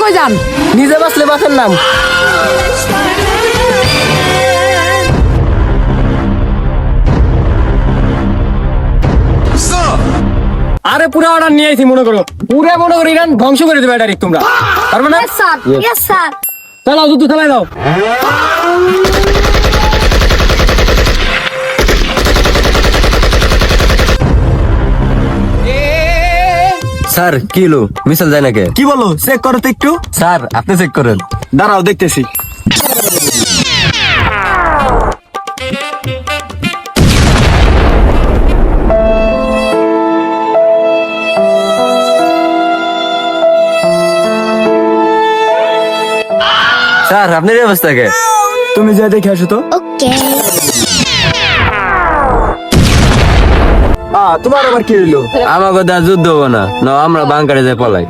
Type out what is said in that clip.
কই যান? নিজে বাঁচলে বাঁচার নাম। আরে পুরো অর্ডার নিয়ে আইছি, মনে করো পুরো মনে করো ইরান ধ্বংস করে দেবে ডাইরেক্ট তোমরা, পারবে না? Yes sir, yes sir. চালাও, যুদ্ধ চালাই দাও। স্যার কি হলো, মিসাইল যায় নাকি? কি বলো, চেক করো তো একটু। স্যার আপনি চেক করেন। দাঁড়াও, দেখতেছি। স্যার আপনার এই অবস্থা কে? তুমি যা দেখে আসো তো। Okay. তোমার আবার কি হইলো? আমাকে দা যুদ্ধ হবো না, না আমরা বাংকারে যাই পলাই।